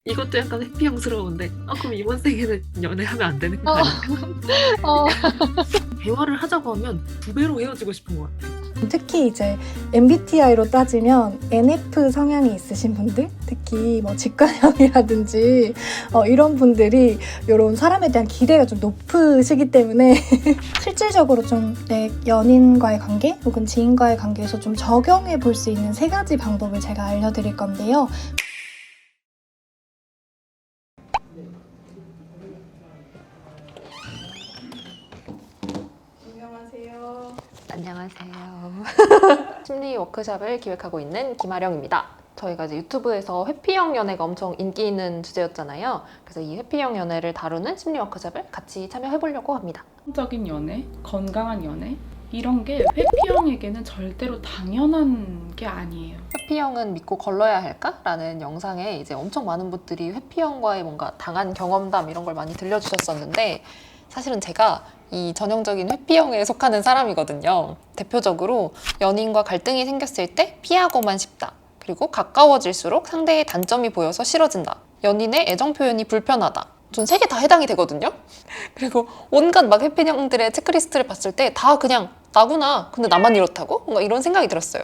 이것도 약간 회피형스러운데 그럼 이번 생에는 연애하면 안 되는 거 어, 아니야? 어. 대화를 하자고 하면 두 배로 헤어지고 싶은 것 같아. 특히 이제 MBTI로 따지면 NF 성향이 있으신 분들, 특히 뭐 직관형이라든지 이런 분들이 이런 사람에 대한 기대가 좀 높으시기 때문에 실질적으로 좀 내 연인과의 관계 혹은 지인과의 관계에서 좀 적용해 볼 수 있는 3가지 방법을 제가 알려드릴 건데요. 안녕하세요. 심리 워크숍을 기획하고 있는 김아령입니다. 저희가 이제 유튜브에서 회피형 연애가 엄청 인기 있는 주제였잖아요. 그래서 이 회피형 연애를 다루는 심리 워크숍을 같이 참여해보려고 합니다. 적인 연애, 건강한 연애 이런 게 회피형에게는 절대로 당연한 게 아니에요. 회피형은 믿고 걸러야 할까? 라는 영상에 이제 엄청 많은 분들이 회피형과의 뭔가 당한 경험담 이런 걸 많이 들려주셨었는데 사실은 제가 이 전형적인 회피형에 속하는 사람이거든요. 대표적으로 연인과 갈등이 생겼을 때 피하고만 싶다. 그리고 가까워질수록 상대의 단점이 보여서 싫어진다. 연인의 애정 표현이 불편하다. 전 3개 다 해당이 되거든요. 그리고 온갖 막 회피형들의 체크리스트를 봤을 때 다 그냥 나구나. 근데 나만 이렇다고? 뭔가 이런 생각이 들었어요.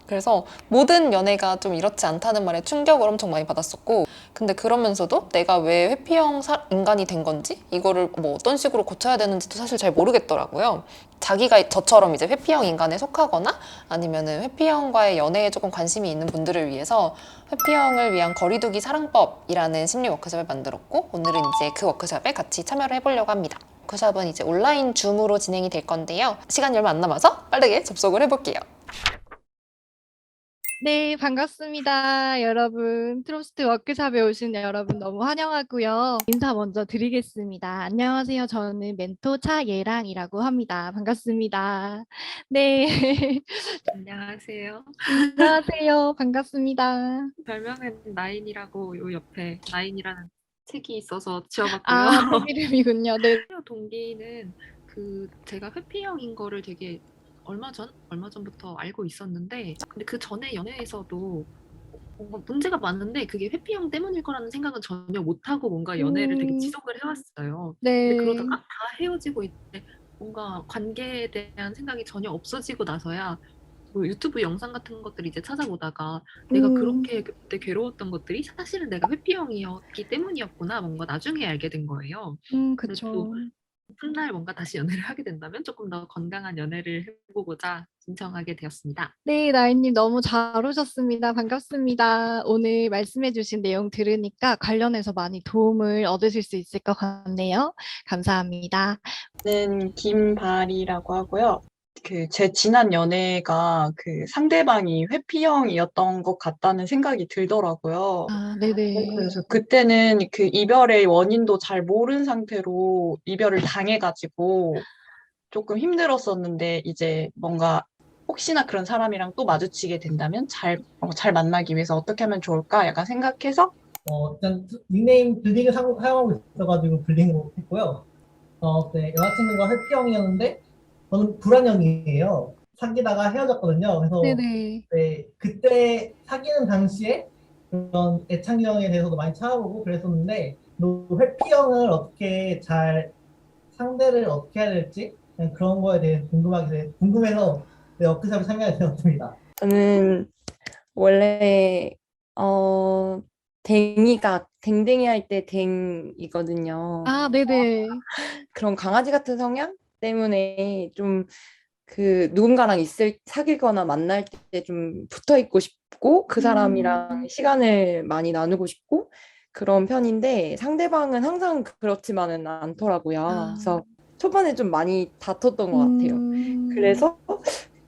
그래서 모든 연애가 좀 이렇지 않다는 말에 충격을 엄청 많이 받았었고, 근데 그러면서도 내가 왜 회피형 인간이 된 건지 이거를 뭐 어떤 식으로 고쳐야 되는지도 사실 잘 모르겠더라고요. 자기가 저처럼 이제 회피형 인간에 속하거나 아니면은 회피형과의 연애에 조금 관심이 있는 분들을 위해서 회피형을 위한 거리두기 사랑법이라는 심리 워크숍을 만들었고, 오늘은 이제 그 워크숍에 같이 참여를 해보려고 합니다. 워크숍은 이제 온라인 줌으로 진행이 될 건데요. 시간이 얼마 안 남아서 빠르게 접속을 해볼게요. 네, 반갑습니다. 여러분, 트로스트 워크숍에 오신 여러분 너무 환영하고요. 인사 먼저 드리겠습니다. 안녕하세요. 저는 멘토 차예랑이라고 합니다. 반갑습니다. 네, 안녕하세요. 안녕하세요. 반갑습니다. 별명은 나인이라고 요 옆에 나인이라는 책이 있어서 지어봤고요. 아, 책 이름이군요. 네. 동기는 제가 회피형인 거를 되게 얼마 전부터 알고 있었는데, 근데 그 전에 연애에서도 뭔가 문제가 많은데 그게 회피형 때문일 거라는 생각은 전혀 못하고 뭔가 연애를 되게 음, 지속을 해왔어요. 근데 네. 그러다가 다 헤어지고 있는데 뭔가 관계에 대한 생각이 전혀 없어지고 나서야 뭐 유튜브 영상 같은 것들 이제 찾아보다가 내가 음, 그렇게 그때 괴로웠던 것들이 사실은 내가 회피형이었기 때문이었구나 뭔가 나중에 알게 된 거예요. 근데 또 그쵸. 훗날 뭔가 다시 연애를 하게 된다면 조금 더 건강한 연애를 해보고자 신청하게 되었습니다. 네, 나인님 너무 잘 오셨습니다. 반갑습니다. 오늘 말씀해주신 내용 들으니까 관련해서 많이 도움을 얻으실 수 있을 것 같네요. 감사합니다. 저는 김발이라고 하고요. 제 지난 연애가 상대방이 회피형이었던 것 같다는 생각이 들더라고요. 아, 네네. 그래서 그때는 이별의 원인도 잘 모른 상태로 이별을 당해가지고 조금 힘들었었는데, 이제 뭔가 혹시나 그런 사람이랑 또 마주치게 된다면 잘 만나기 위해서 어떻게 하면 좋을까 약간 생각해서. 일단 닉네임 블링을 사용하고 있어가지고 블링으로 했고요. 네, 여자친구가 회피형이었는데 저는 불안형이에요. 사귀다가 헤어졌거든요. 그래서 네네. 네, 그때 사귀는 당시에 그런 애착형에 대해서도 많이 찾아보고 그랬었는데 또 회피형을 어떻게 잘 상대를 어떻게 해야 될지 그냥 그런 거에 대해 궁금해서 네, 워크숍에 참여하게 되었습니다. 저는 원래 어 댕이가 댕댕이 할 때 댕이거든요. 아, 네네. 그런 강아지 같은 성향 때문에 좀 누군가랑 사귀거나 만날 때 좀 붙어 있고 싶고 그 사람이랑 시간을 많이 나누고 싶고 그런 편인데 상대방은 항상 그렇지만은 않더라고요. 아, 그래서 초반에 좀 많이 다퉜던 것 같아요. 음, 그래서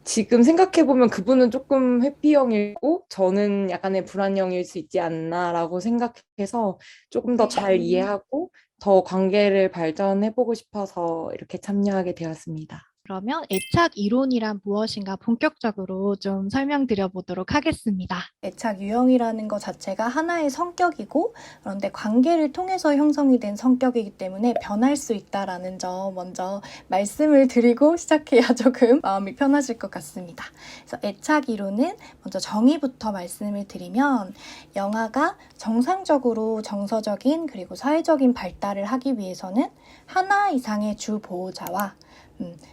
지금 생각해보면 그분은 조금 회피형이고 저는 약간의 불안형일 수 있지 않나라고 생각해서 조금 더 잘 이해하고 더 관계를 발전해보고 싶어서 이렇게 참여하게 되었습니다. 그러면 애착 이론이란 무엇인가 본격적으로 좀 설명드려 보도록 하겠습니다. 애착 유형이라는 것 자체가 하나의 성격이고 그런데 관계를 통해서 형성이 된 성격이기 때문에 변할 수 있다라는 점 먼저 말씀을 드리고 시작해야 조금 마음이 편하실 것 같습니다. 그래서 애착 이론은 먼저 정의부터 말씀을 드리면 영아가 정상적으로 정서적인 그리고 사회적인 발달을 하기 위해서는 하나 이상의 주 보호자와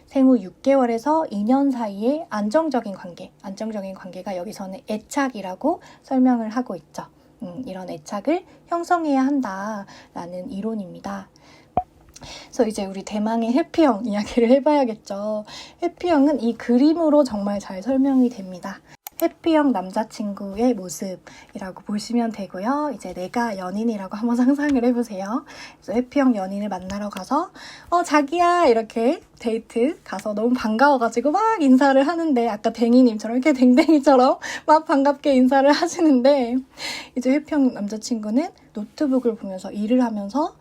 생후 6개월에서 2년 사이의 안정적인 관계가 여기서는 애착이라고 설명을 하고 있죠. 이런 애착을 형성해야 한다라는 이론입니다. 그래서 이제 우리 대망의 해피형 이야기를 해봐야겠죠. 해피형은 이 그림으로 정말 잘 설명이 됩니다. 해피형 남자친구의 모습이라고 보시면 되고요. 이제 내가 연인이라고 한번 상상을 해보세요. 그래서 해피형 연인을 만나러 가서 자기야 이렇게 데이트 가서 너무 반가워가지고 막 인사를 하는데 아까 댕이님처럼 이렇게 댕댕이처럼 막 반갑게 인사를 하시는데 이제 해피형 남자친구는 노트북을 보면서 일을 하면서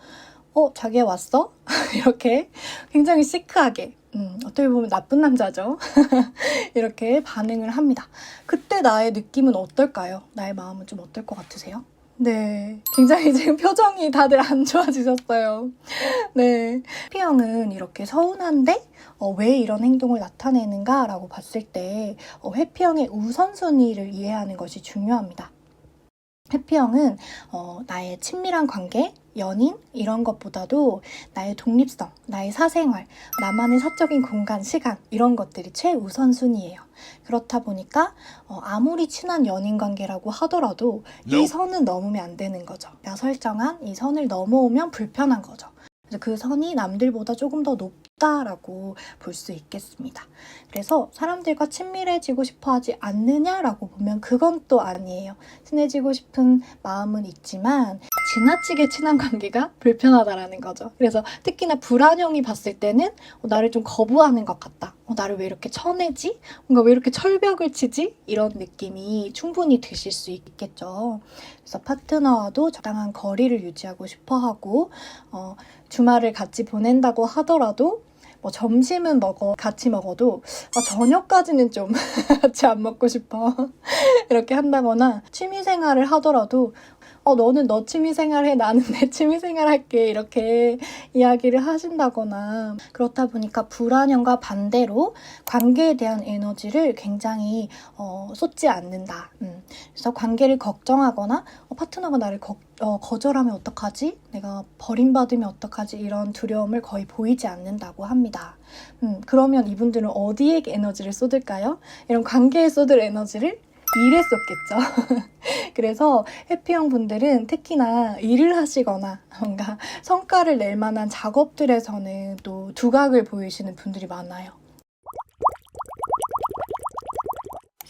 자기야 왔어? 이렇게 굉장히 시크하게 어떻게 보면 나쁜 남자죠. 이렇게 반응을 합니다. 그때 나의 느낌은 어떨까요? 나의 마음은 좀 어떨 것 같으세요? 네, 굉장히 지금 표정이 다들 안 좋아지셨어요. 네, 해피형은 이렇게 서운한데 왜 이런 행동을 나타내는가 라고 봤을 때 해피형의 우선순위를 이해하는 것이 중요합니다. 해피형은 나의 친밀한 관계, 연인 이런 것보다도 나의 독립성, 나의 사생활, 나만의 사적인 공간, 시간 이런 것들이 최우선순위예요. 그렇다 보니까 아무리 친한 연인 관계라고 하더라도 이 선은 넘으면 안 되는 거죠. 내가 설정한 이 선을 넘어오면 불편한 거죠. 그래서 그 선이 남들보다 조금 더 높다라고 볼 수 있겠습니다. 그래서 사람들과 친밀해지고 싶어 하지 않느냐라고 보면 그건 또 아니에요. 친해지고 싶은 마음은 있지만 지나치게 친한 관계가 불편하다라는 거죠. 그래서 특히나 불안형이 봤을 때는 나를 좀 거부하는 것 같다. 나를 왜 이렇게 쳐내지? 뭔가 왜 이렇게 철벽을 치지? 이런 느낌이 충분히 드실 수 있겠죠. 그래서 파트너와도 적당한 거리를 유지하고 싶어 하고 주말을 같이 보낸다고 하더라도 점심은 같이 먹어도 저녁까지는 좀 같이 안 먹고 싶어 이렇게 한다거나 취미생활을 하더라도 너는 너 취미생활 해, 나는 내 취미생활 할게 이렇게 이야기를 하신다거나 그렇다 보니까 불안형과 반대로 관계에 대한 에너지를 굉장히 쏟지 않는다. 그래서 관계를 걱정하거나 파트너가 나를 거절하면 어떡하지? 내가 버림받으면 어떡하지? 이런 두려움을 거의 보이지 않는다고 합니다. 그러면 이분들은 어디에 에너지를 쏟을까요? 이런 관계에 쏟을 에너지를 일에 쏟겠죠. 그래서 해피형 분들은 특히나 일을 하시거나 뭔가 성과를 낼 만한 작업들에서는 또 두각을 보이시는 분들이 많아요.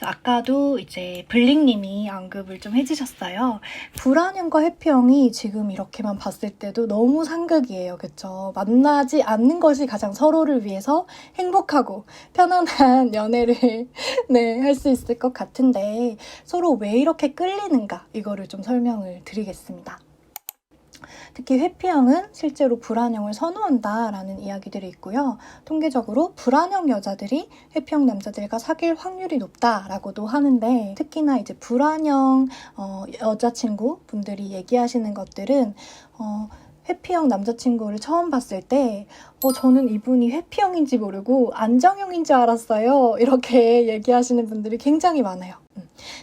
아까도 이제 블링님이 언급을 좀 해주셨어요. 불안형과 해피형이 지금 이렇게만 봤을 때도 너무 상극이에요. 그쵸? 만나지 않는 것이 가장 서로를 위해서 행복하고 편안한 연애를 할 수 있을 것 같은데 서로 왜 이렇게 끌리는가 이거를 좀 설명을 드리겠습니다. 특히 회피형은 실제로 불안형을 선호한다라는 이야기들이 있고요. 통계적으로 불안형 여자들이 회피형 남자들과 사귈 확률이 높다라고도 하는데 특히나 이제 불안형 여자친구 분들이 얘기하시는 것들은 회피형 남자친구를 처음 봤을 때 저는 이분이 회피형인지 모르고 안정형인 줄 알았어요. 이렇게 얘기하시는 분들이 굉장히 많아요.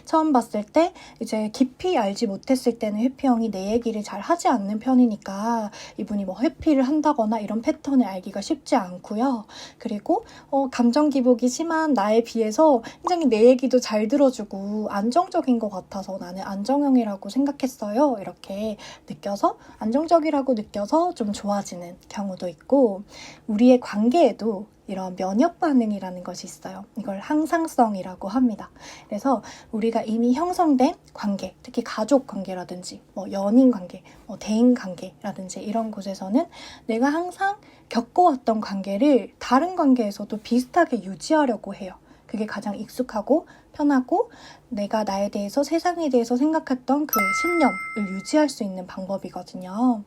처음 봤을 때 이제 깊이 알지 못했을 때는 회피형이 내 얘기를 잘 하지 않는 편이니까 이분이 회피를 한다거나 이런 패턴을 알기가 쉽지 않고요. 그리고 감정 기복이 심한 나에 비해서 굉장히 내 얘기도 잘 들어주고 안정적인 것 같아서 나는 안정형이라고 생각했어요. 이렇게 느껴서 안정적이라고 느껴서 좀 좋아지는 경우도 있고 우리의 관계에도 이런 면역 반응이라는 것이 있어요. 이걸 항상성이라고 합니다. 그래서 우리가 이미 형성된 관계, 특히 가족 관계라든지 연인 관계, 대인 관계라든지 이런 곳에서는 내가 항상 겪어왔던 관계를 다른 관계에서도 비슷하게 유지하려고 해요. 그게 가장 익숙하고 편하고 내가 나에 대해서 세상에 대해서 생각했던 그 신념을 유지할 수 있는 방법이거든요.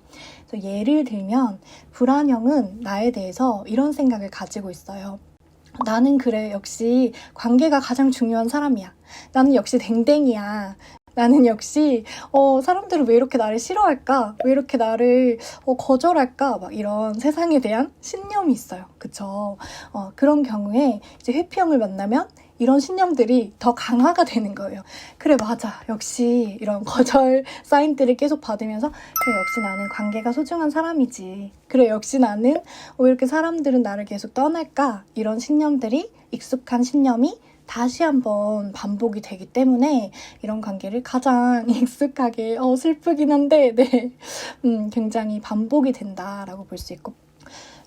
그래서 예를 들면 불안형은 나에 대해서 이런 생각을 가지고 있어요. 나는 그래. 역시 관계가 가장 중요한 사람이야. 나는 역시 댕댕이야. 나는 역시 사람들은 왜 이렇게 나를 싫어할까? 왜 이렇게 나를 거절할까? 막 이런 세상에 대한 신념이 있어요. 그쵸? 그런 경우에 이제 회피형을 만나면 이런 신념들이 더 강화가 되는 거예요. 그래, 맞아. 역시 이런 거절 사인들을 계속 받으면서 그래, 역시 나는 관계가 소중한 사람이지. 그래, 역시 나는 왜 이렇게 사람들은 나를 계속 떠날까? 이런 신념들이 익숙한 신념이 다시 한번 반복이 되기 때문에 이런 관계를 가장 익숙하게 슬프긴 한데 네, 굉장히 반복이 된다라고 볼 수 있고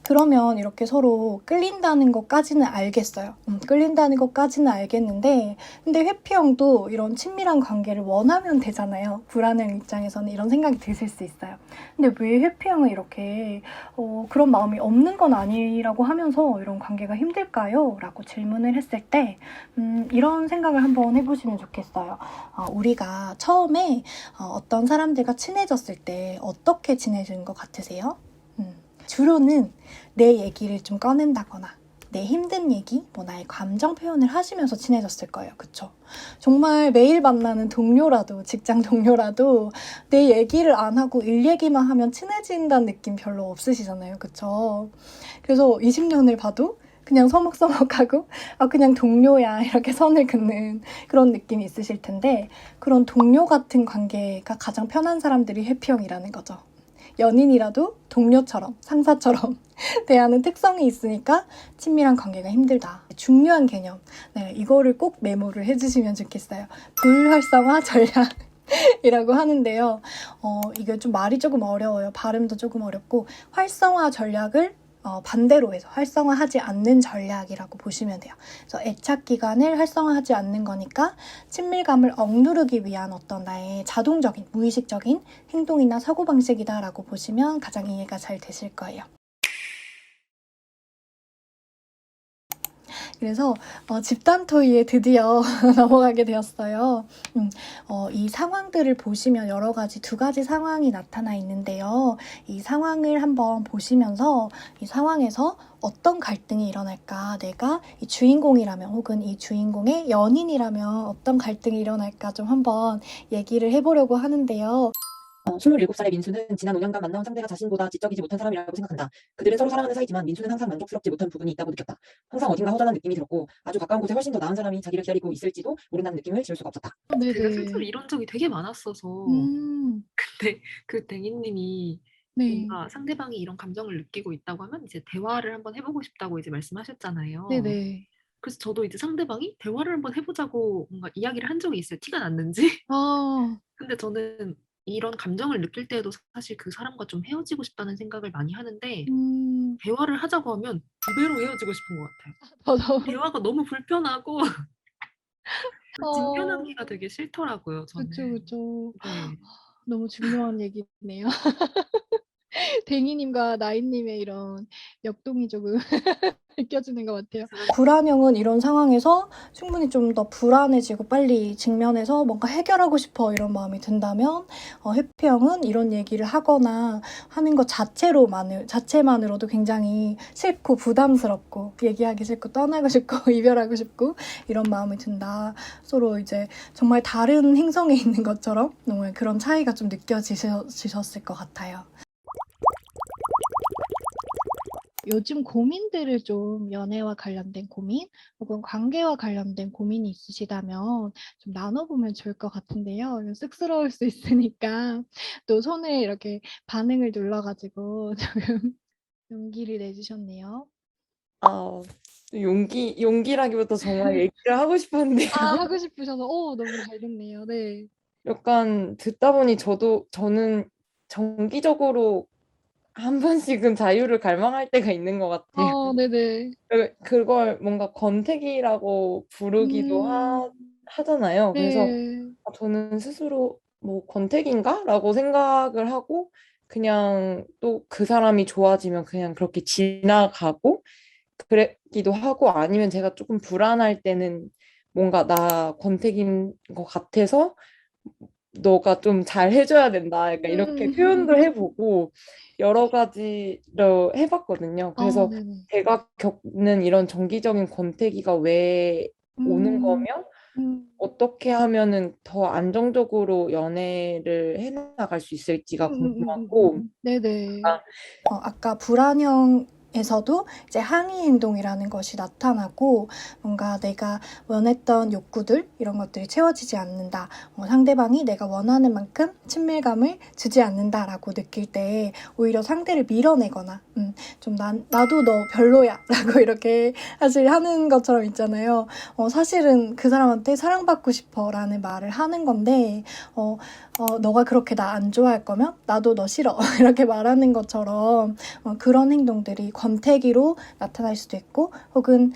그러면 이렇게 서로 끌린다는 것까지는 알겠어요. 끌린다는 것까지는 알겠는데 근데 회피형도 이런 친밀한 관계를 원하면 되잖아요. 불안형 입장에서는 이런 생각이 드실 수 있어요. 근데 왜 회피형은 이렇게 그런 마음이 없는 건 아니라고 하면서 이런 관계가 힘들까요? 라고 질문을 했을 때 이런 생각을 한번 해보시면 좋겠어요. 우리가 처음에 어떤 사람들과 친해졌을 때 어떻게 친해지는 것 같으세요? 주로는 내 얘기를 좀 꺼낸다거나 내 힘든 얘기, 나의 감정 표현을 하시면서 친해졌을 거예요. 그쵸? 정말 매일 만나는 동료라도, 직장 동료라도 내 얘기를 안 하고 일 얘기만 하면 친해진다는 느낌 별로 없으시잖아요. 그쵸? 그래서 20년을 봐도 그냥 서먹서먹하고 그냥 동료야 이렇게 선을 긋는 그런 느낌이 있으실 텐데 그런 동료 같은 관계가 가장 편한 사람들이 회피형이라는 거죠. 연인이라도 동료처럼 상사처럼 대하는 특성이 있으니까 친밀한 관계가 힘들다. 중요한 개념. 네, 이거를 꼭 메모를 해주시면 좋겠어요. 불활성화 전략이라고 하는데요. 이게 좀 말이 조금 어려워요. 발음도 조금 어렵고 활성화 전략을 반대로 해서 활성화하지 않는 전략이라고 보시면 돼요. 그래서 애착 기간을 활성화하지 않는 거니까 친밀감을 억누르기 위한 어떤 나의 자동적인 무의식적인 행동이나 사고방식이다라고 보시면 가장 이해가 잘 되실 거예요. 그래서 집단 토의에 드디어 넘어가게 되었어요. 이 상황들을 보시면 여러 가지 두 가지 상황이 나타나 있는데요. 이 상황을 한번 보시면서 이 상황에서 어떤 갈등이 일어날까? 내가 이 주인공이라면 혹은 이 주인공의 연인이라면 어떤 갈등이 일어날까 좀 한번 얘기를 해보려고 하는데요. 27살의 민수는 지난 5년간 만나온 상대가 자신보다 지적이지 못한 사람이라고 생각한다. 그들은 서로 사랑하는 사이지만 민수는 항상 만족스럽지 못한 부분이 있다고 느꼈다. 항상 어딘가 허전한 느낌이 들었고 아주 가까운 곳에 훨씬 더 나은 사람이 자기를 기다리고 있을지도 모른다는 느낌을 지울 수가 없었다. 제가 실제로 이런 적이 되게 많았어서 근데 그 댕이님이 네. 뭔가 상대방이 이런 감정을 느끼고 있다고 하면 이제 대화를 한번 해보고 싶다고 이제 말씀하셨잖아요. 네네. 그래서 저도 이제 상대방이 대화를 한번 해보자고 뭔가 이야기를 한 적이 있어요. 티가 났는지. 근데 저는 이런 감정을 느낄 때에도 사실 그 사람과 좀 헤어지고 싶다는 생각을 많이 하는데 대화를 하자고 하면 두 배로 헤어지고 싶은 것 같아요. 저도. 대화가 너무 불편하고 그 어, 뒷면하기가 되게 싫더라고요, 저는. 그쵸. 네. 너무 중요한 얘기네요. 댕이님과 나인님의 이런 역동이 조금 느껴지는 것 같아요. 불안형은 이런 상황에서 충분히 좀 더 불안해지고 빨리 직면해서 뭔가 해결하고 싶어 이런 마음이 든다면 회피형은 이런 얘기를 하거나 하는 것 자체만으로도 굉장히 싫고 부담스럽고 얘기하기 싫고 떠나고 싶고 이별하고 싶고 이런 마음이 든다. 서로 이제 정말 다른 행성에 있는 것처럼 정말 그런 차이가 좀 느껴지셨을 것 같아요. 요즘 고민들을 좀 연애와 관련된 고민 혹은 관계와 관련된 고민이 있으시다면 좀 나눠보면 좋을 것 같은데요. 쑥스러울 수 있으니까 또 손을 이렇게 반응을 눌러가지고 조금 용기를 내주셨네요. 용기라기보다 정말 얘기를 하고 싶었는데요. 하고 싶으셔서 너무 잘 됐네요. 네. 약간 듣다 보니 저는 정기적으로 한 번씩은 자유를 갈망할 때가 있는 것 같아요. 네네. 그걸 뭔가 권태기라고 부르기도 하잖아요. 그래서 네. 저는 스스로 뭐 권태기인가? 라고 생각을 하고 그냥 또 그 사람이 좋아지면 그냥 그렇게 지나가고 그랬기도 하고 아니면 제가 조금 불안할 때는 뭔가 나 권태기인 것 같아서 너가 좀 잘 해줘야 된다. 약간 이렇게 표현도 해보고 여러 가지로 해봤거든요. 그래서 네네. 제가 겪는 이런 정기적인 권태기가 왜 오는 음, 거며 음, 어떻게 하면은 더 안정적으로 연애를 해나갈 수 있을지가 궁금하고 네네. 아까 불안형에서도 이제 항의 행동이라는 것이 나타나고 뭔가 내가 원했던 욕구들 이런 것들이 채워지지 않는다. 상대방이 내가 원하는 만큼 친밀감을 주지 않는다라고 느낄 때 오히려 상대를 밀어내거나 좀 나도 너 별로야 라고 이렇게 사실 하는 것처럼 있잖아요. 사실은 그 사람한테 사랑받고 싶어 라는 말을 하는 건데 너가 그렇게 나 안 좋아할 거면 나도 너 싫어 이렇게 말하는 것처럼 그런 행동들이 권태기로 나타날 수도 있고 혹은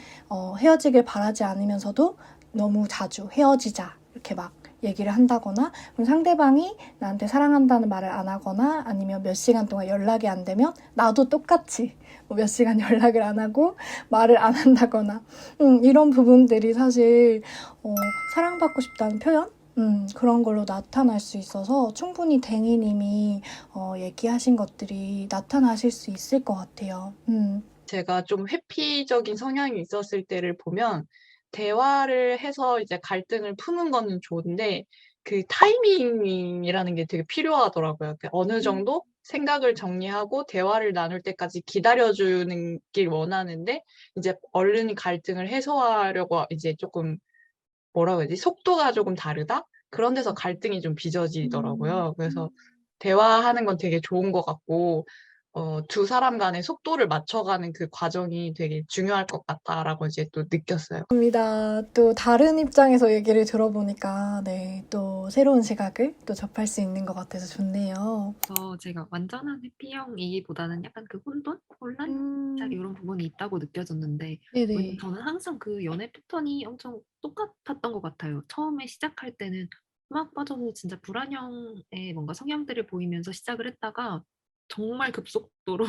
헤어지길 바라지 않으면서도 너무 자주 헤어지자 이렇게 막 얘기를 한다거나 그럼 상대방이 나한테 사랑한다는 말을 안 하거나 아니면 몇 시간 동안 연락이 안 되면 나도 똑같이 몇 시간 연락을 안 하고 말을 안 한다거나 이런 부분들이 사실 사랑받고 싶다는 표현? 그런 걸로 나타날 수 있어서 충분히 댕이님이 얘기하신 것들이 나타나실 수 있을 것 같아요. 제가 좀 회피적인 성향이 있었을 때를 보면 대화를 해서 이제 갈등을 푸는 거는 좋은데 그 타이밍이라는 게 되게 필요하더라고요. 그 어느 정도 생각을 정리하고 대화를 나눌 때까지 기다려주는 길 원하는데 이제 얼른 갈등을 해소하려고 이제 조금 뭐라고 해야 되지? 속도가 조금 다르다? 그런 데서 갈등이 좀 빚어지더라고요. 그래서 대화하는 건 되게 좋은 것 같고, 두 사람 간의 속도를 맞춰가는 그 과정이 되게 중요할 것 같다라고 이제 또 느꼈어요. 감사합니다. 또 다른 입장에서 얘기를 들어보니까 네, 또 새로운 시각을 또 접할 수 있는 것 같아서 좋네요. 제가 완전한 회피형이기보다는 약간 그 혼란? 짝 이런 부분이 있다고 느껴졌는데 왜냐면 네네. 저는 항상 그 연애 패턴이 엄청 똑같았던 것 같아요. 처음에 시작할 때는 막 빠져서 진짜 불안형의 뭔가 성향들을 보이면서 시작을 했다가 정말 급속도로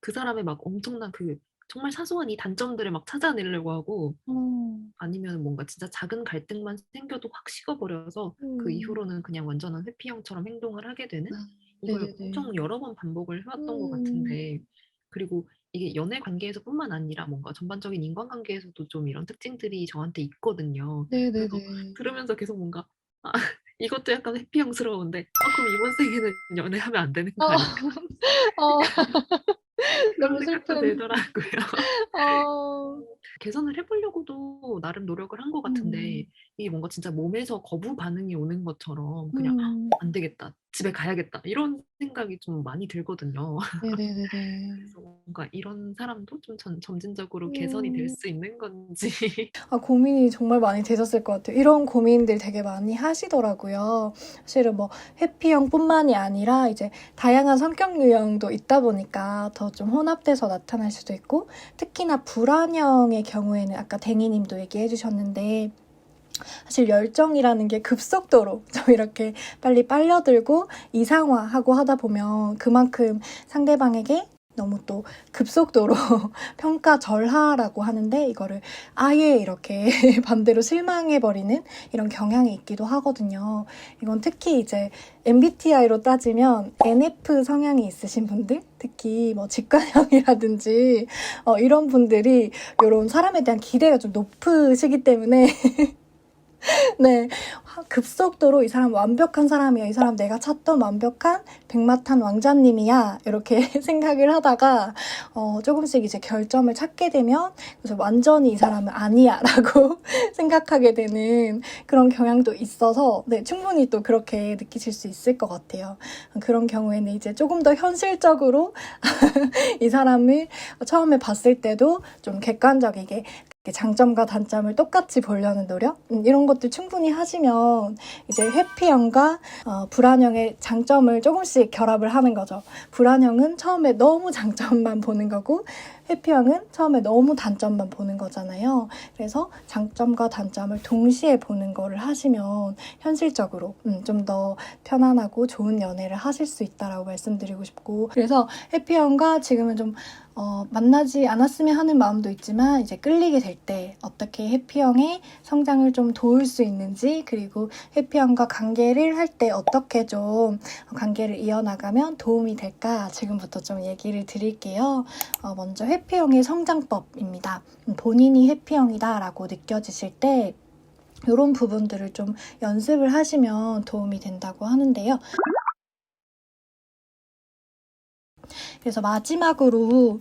그 사람의 막 엄청난 그 정말 사소한 이 단점들을 막 찾아내려고 하고 아니면 뭔가 진짜 작은 갈등만 생겨도 확 식어버려서 그 이후로는 그냥 완전한 회피형처럼 행동을 하게 되는 이걸 네네네. 엄청 여러 번 반복을 해왔던 것 같은데 그리고 이게 연애 관계에서뿐만 아니라 뭔가 전반적인 인간관계에서도 좀 이런 특징들이 저한테 있거든요. 그래서 네네네. 들으면서 계속 뭔가 아, 이것도 약간 회피형스러운데 그럼 이번 생에는 연애하면 안 되는 거 어, 아닌가? 어, 그런 너무 생각도 슬픈. 들더라고요. 어, 개선을 해보려고도 나름 노력을 한 것 같은데 이게 뭔가 진짜 몸에서 거부 반응이 오는 것처럼 그냥 안 되겠다, 집에 가야겠다 이런 생각이 좀 많이 들거든요. 네네네네. 그래서 뭔가 이런 사람도 좀 점진적으로 개선이 될 수 있는 건지. 고민이 정말 많이 되셨을 것 같아요. 이런 고민들 되게 많이 하시더라고요. 사실은 뭐 회피형뿐만이 아니라 이제 다양한 성격 유형도 있다 보니까 더 좀 혼합돼서 나타날 수도 있고 특히나 불안형의 경우에는 아까 댕이님도 얘기해 주셨는데 사실 열정이라는 게 급속도로 좀 이렇게 빨리 빨려들고 이상화하고 하다 보면 그만큼 상대방에게 너무 또 급속도로 평가절하라고 하는데 이거를 아예 이렇게 반대로 실망해버리는 이런 경향이 있기도 하거든요. 이건 특히 이제 MBTI로 따지면 NF 성향이 있으신 분들, 특히 뭐 직관형이라든지 이런 분들이 이런 사람에 대한 기대가 좀 높으시기 때문에 네, 급속도로 이 사람 완벽한 사람이야. 이 사람 내가 찾던 완벽한 백마탄 왕자님이야. 이렇게 생각을 하다가 조금씩 이제 결점을 찾게 되면 그래서 완전히 이 사람은 아니야 라고 생각하게 되는 그런 경향도 있어서 네, 충분히 또 그렇게 느끼실 수 있을 것 같아요. 그런 경우에는 이제 조금 더 현실적으로 이 사람을 처음에 봤을 때도 좀 객관적이게 장점과 단점을 똑같이 보려는 노력? 이런 것들 충분히 하시면 이제 회피형과 불안형의 장점을 조금씩 결합을 하는 거죠. 불안형은 처음에 너무 장점만 보는 거고 회피형은 처음에 너무 단점만 보는 거잖아요. 그래서 장점과 단점을 동시에 보는 거를 하시면 현실적으로 좀 더 편안하고 좋은 연애를 하실 수 있다라고 말씀드리고 싶고 그래서 회피형과 지금은 좀 만나지 않았으면 하는 마음도 있지만 이제 끌리게 될 때 어떻게 해피형의 성장을 좀 도울 수 있는지, 그리고 해피형과 관계를 할 때 어떻게 좀 관계를 이어나가면 도움이 될까 지금부터 좀 얘기를 드릴게요. 먼저 해피형의 성장법입니다. 본인이 해피형이다라고 느껴지실 때 이런 부분들을 좀 연습을 하시면 도움이 된다고 하는데요. 그래서 마지막으로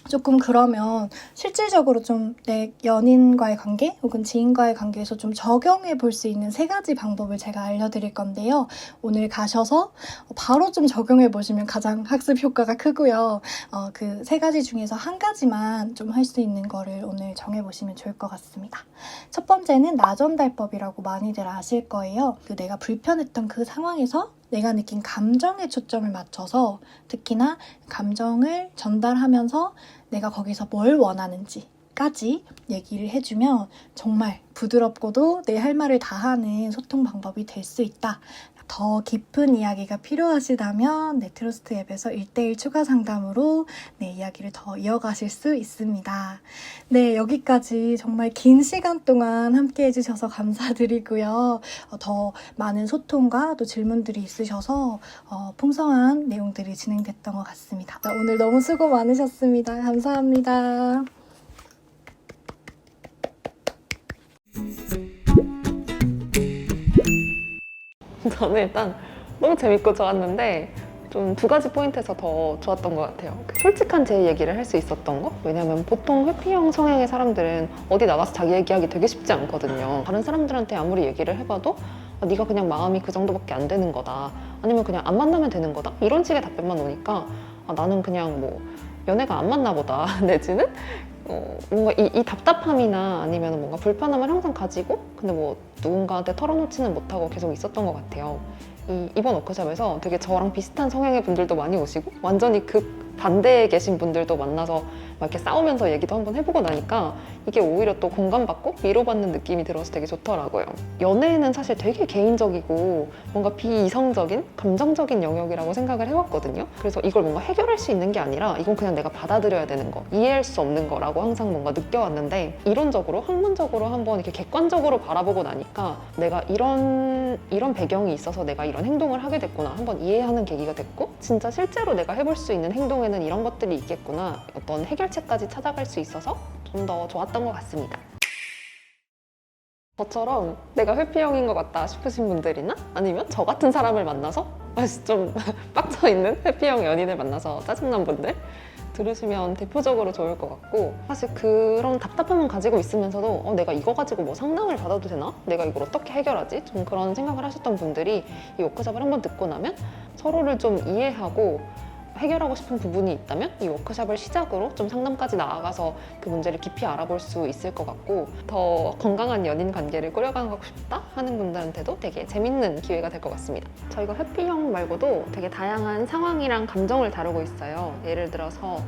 조금 그러면 실질적으로 좀 내 연인과의 관계 혹은 지인과의 관계에서 좀 적용해 볼 수 있는 3가지 방법을 제가 알려드릴 건데요. 오늘 가셔서 바로 좀 적용해 보시면 가장 학습 효과가 크고요. 그 3가지 중에서 한 가지만 좀 할 수 있는 거를 오늘 정해 보시면 좋을 것 같습니다. 첫 번째는 나전달법이라고 많이들 아실 거예요. 내가 불편했던 그 상황에서 내가 느낀 감정에 초점을 맞춰서, 특히나 감정을 전달하면서 내가 거기서 뭘 원하는지까지 얘기를 해주면 정말 부드럽고도 내 할 말을 다하는 소통 방법이 될 수 있다. 더 깊은 이야기가 필요하시다면 네트로스트 앱에서 1:1 추가 상담으로 이야기를 더 이어가실 수 있습니다. 네, 여기까지 정말 긴 시간 동안 함께 해주셔서 감사드리고요. 더 많은 소통과 또 질문들이 있으셔서 풍성한 내용들이 진행됐던 것 같습니다. 오늘 너무 수고 많으셨습니다. 감사합니다. 저는 일단 너무 재밌고 좋았는데 좀 2가지 포인트에서 더 좋았던 것 같아요. 솔직한 제 얘기를 할 수 있었던 거? 왜냐면 보통 회피형 성향의 사람들은 어디 나가서 자기 얘기하기 되게 쉽지 않거든요. 다른 사람들한테 아무리 얘기를 해봐도 네가 그냥 마음이 그 정도밖에 안 되는 거다, 아니면 그냥 안 만나면 되는 거다, 이런 식의 답변만 오니까 나는 그냥 뭐 연애가 안 맞나 보다 내지는 뭔가 이 답답함이나 아니면 뭔가 불편함을 항상 가지고 근데 뭐 누군가한테 털어놓지는 못하고 계속 있었던 것 같아요. 이번 워크숍에서 되게 저랑 비슷한 성향의 분들도 많이 오시고 완전히 그 반대에 계신 분들도 만나서 막 이렇게 싸우면서 얘기도 한번 해보고 나니까 이게 오히려 또 공감받고 위로받는 느낌이 들어서 되게 좋더라고요. 연애는 사실 되게 개인적이고 뭔가 비이성적인 감정적인 영역이라고 생각을 해왔거든요. 그래서 이걸 뭔가 해결할 수 있는 게 아니라 이건 그냥 내가 받아들여야 되는 거, 이해할 수 없는 거라고 항상 뭔가 느껴왔는데, 이론적으로 학문적으로 한번 이렇게 객관적으로 바라보고 나니까 내가 이런 배경이 있어서 내가 이런 행동을 하게 됐구나 한번 이해하는 계기가 됐고, 진짜 실제로 내가 해볼 수 있는 행동에는 이런 것들이 있겠구나, 어떤 해결책까지 찾아갈 수 있어서 좀 더 좋았던 것 같습니다. 저처럼 내가 회피형인 것 같다 싶으신 분들이나 아니면 저 같은 사람을 만나서 좀 빡쳐있는 회피형 연인을 만나서 짜증난 분들 들으시면 대표적으로 좋을 것 같고, 사실 그런 답답함은 가지고 있으면서도 내가 이거 가지고 뭐 상담을 받아도 되나? 내가 이걸 어떻게 해결하지? 좀 그런 생각을 하셨던 분들이 이 워크숍을 한번 듣고 나면 서로를 좀 이해하고 해결하고 싶은 부분이 있다면 이 워크숍을 시작으로 좀 상담까지 나아가서 그 문제를 깊이 알아볼 수 있을 것 같고, 더 건강한 연인 관계를 꾸려가고 싶다 하는 분들한테도 되게 재밌는 기회가 될 것 같습니다. 저희가 회피형 말고도 되게 다양한 상황이랑 감정을 다루고 있어요. 예를 들어서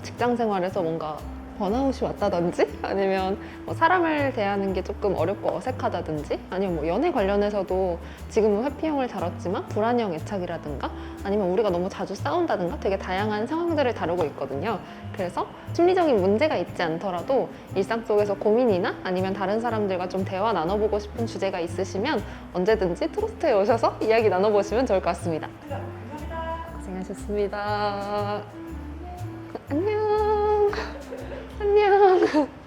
직장 생활에서 뭔가 번아웃이 왔다든지, 아니면 뭐 사람을 대하는 게 조금 어렵고 어색하다든지, 아니면 뭐 연애 관련해서도 지금은 회피형을 다뤘지만 불안형 애착이라든가, 아니면 우리가 너무 자주 싸운다든가 되게 다양한 상황들을 다루고 있거든요. 그래서 심리적인 문제가 있지 않더라도 일상 속에서 고민이나 아니면 다른 사람들과 좀 대화 나눠보고 싶은 주제가 있으시면 언제든지 트로스트에 오셔서 이야기 나눠보시면 좋을 것 같습니다. 고생하셨습니다. 안녕. 안녕.